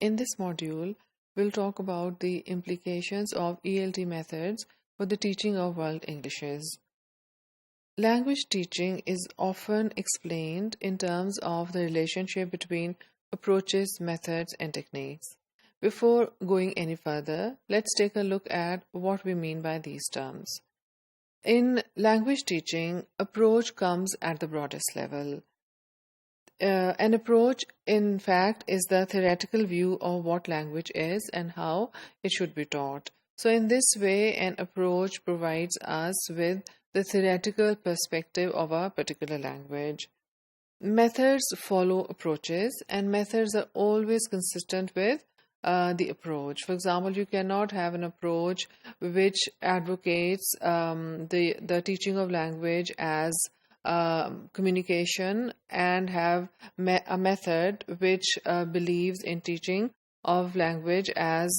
In this module, we'll talk about the implications of ELT methods for the teaching of world Englishes. Language teaching is often explained in terms of the relationship between approaches, methods, and techniques. Before going any further, let's take a look at what we mean by these terms. In language teaching, approach comes at the broadest level. An approach, in fact, is the theoretical view of what language is and how it should be taught. So in this way, an approach provides us with the theoretical perspective of a particular language. Methods follow approaches, and methods are always consistent with the approach. For example, you cannot have an approach which advocates the teaching of language as communication and have a method which believes in teaching of language as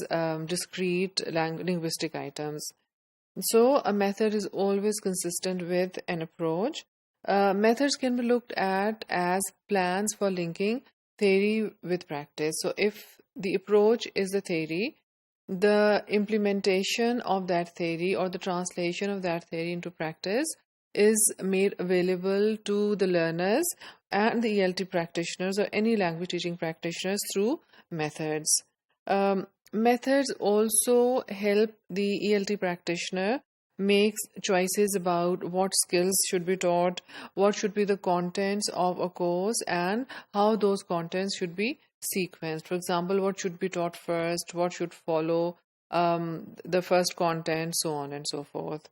discrete linguistic items. So a method is always consistent with an approach. Methods can be looked at as plans for linking theory with practice. So if the approach is the theory, the implementation of that theory or the translation of that theory into practice is made available to the learners and the ELT practitioners or any language teaching practitioners through methods. Methods also help the ELT practitioner make choices about what skills should be taught, what should be the contents of a course, and how those contents should be sequenced. For example, what should be taught first, what should follow the first content, so on and so forth.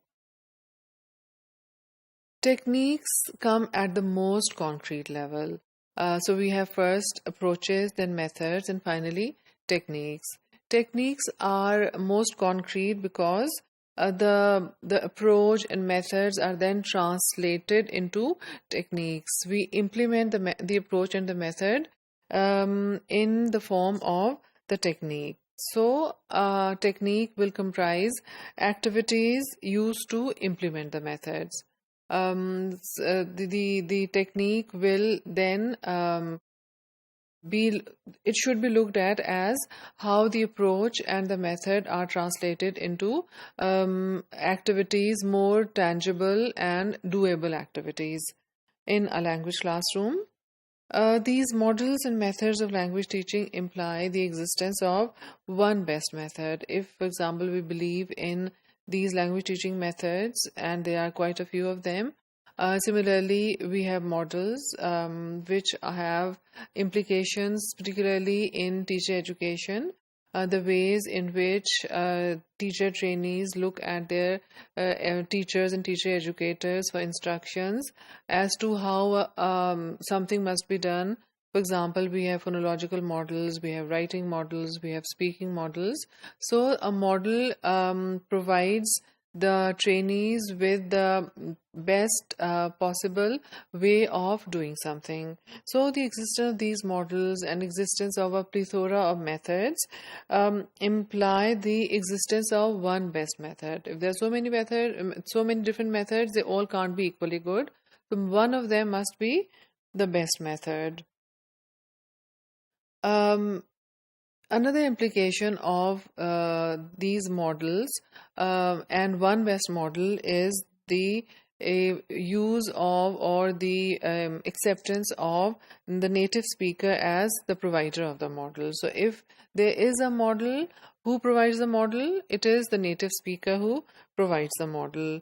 Techniques come at the most concrete level. So we have first approaches, then methods, and finally techniques. Techniques are most concrete because the approach and methods are then translated into techniques. We implement the approach and the method in the form of the technique. So technique will comprise activities used to implement the methods. The technique will then it should be looked at as how the approach and the method are translated into activities, more tangible and doable activities in a language classroom. These models and methods of language teaching imply the existence of one best method. If, for example, we believe in these language teaching methods, and there are quite a few of them. Similarly, we have models which have implications, particularly in teacher education, the ways in which teacher trainees look at their teachers and teacher educators for instructions as to how something must be done. For example, we have phonological models, we have writing models, we have speaking models. So a model provides the trainees with the best possible way of doing something. So the existence of these models and existence of a plethora of methods imply the existence of one best method. If there are so many different methods, they all can't be equally good. So one of them must be the best method. Another implication of these models and one best model is the use of or the acceptance of the native speaker as the provider of the model. So if there is a model, who provides the model? It is the native speaker who provides the model.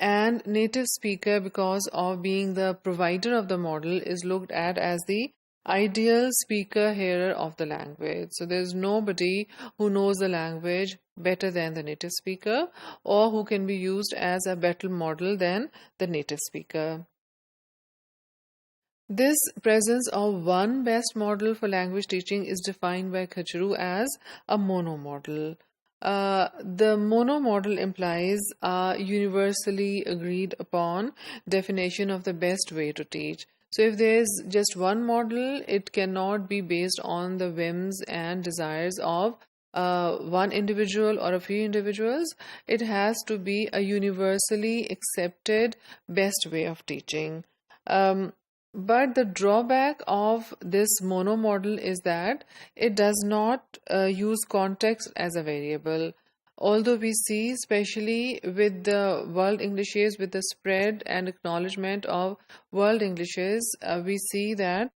And native speaker, because of being the provider of the model, is looked at as the ideal speaker hearer of the language. So there's nobody who knows the language better than the native speaker or who can be used as a better model than the native speaker. This presence of one best model for language teaching is defined by Khacharu as a mono model. The mono model implies a universally agreed upon definition of the best way to teach. So if there's just one model, it cannot be based on the whims and desires of one individual or a few individuals. It has to be a universally accepted best way of teaching. But the drawback of this mono model is that it does not use context as a variable. Although we see, especially with the world Englishes, with the spread and acknowledgement of world Englishes, we see that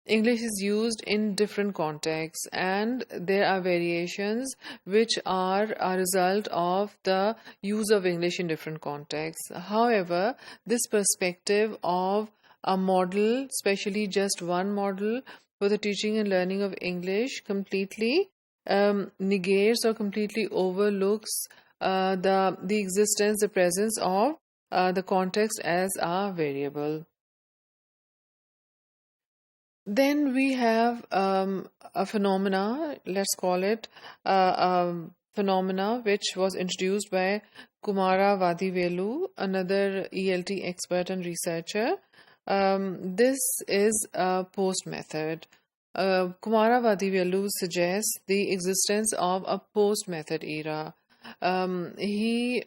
English is used in different contexts, and there are variations which are a result of the use of English in different contexts. However, this perspective of a model, especially just one model for the teaching and learning of English, completely negates or completely overlooks the existence, the presence of the context as a variable. Then we have a phenomena, let's call it a phenomena, which was introduced by Kumara Vadivelu, another ELT expert and researcher. This is a post method. Kumara Vadivelu suggests the existence of a post method era. He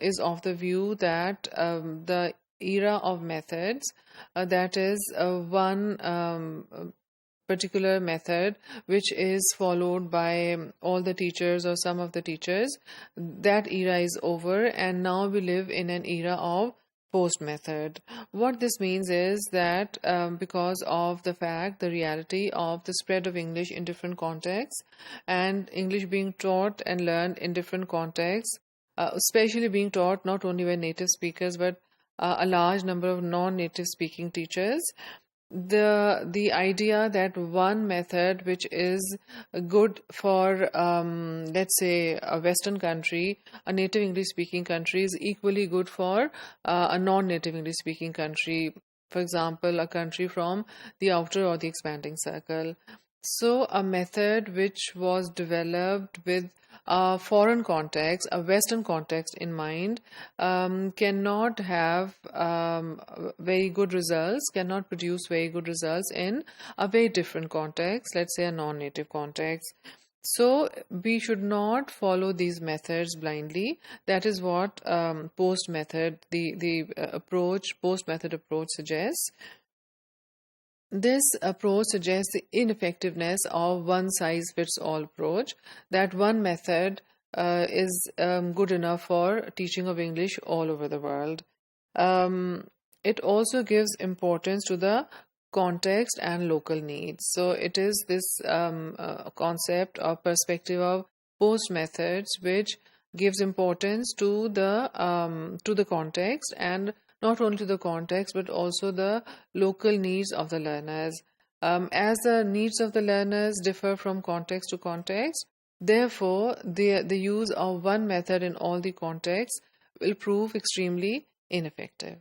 is of the view that the era of methods, that is one particular method which is followed by all the teachers or some of the teachers, that era is over, and now we live in an era of post method. What this means is that because of the fact, the reality of the spread of English in different contexts, and English being taught and learned in different contexts, especially being taught not only by native speakers but a large number of non-native speaking teachers, the idea that one method which is good for let's say a Western country, a native English speaking country, is equally good for a non-native English speaking country, for example a country from the outer or the expanding circle. So a method which was developed with a foreign context, a Western context in mind, cannot have very good results, cannot produce very good results in a very different context, let's say a non-native context. So we should not follow these methods blindly. That is what post method, the post method approach suggests. This approach suggests the ineffectiveness of one size fits all approach, that one method is good enough for teaching of English all over the world. It also gives importance to the context and local needs. So it is this concept or perspective of post methods which gives importance to the context, and not only to the context but also the local needs of the learners. As the needs of the learners differ from context to context, therefore the use of one method in all the contexts will prove extremely ineffective.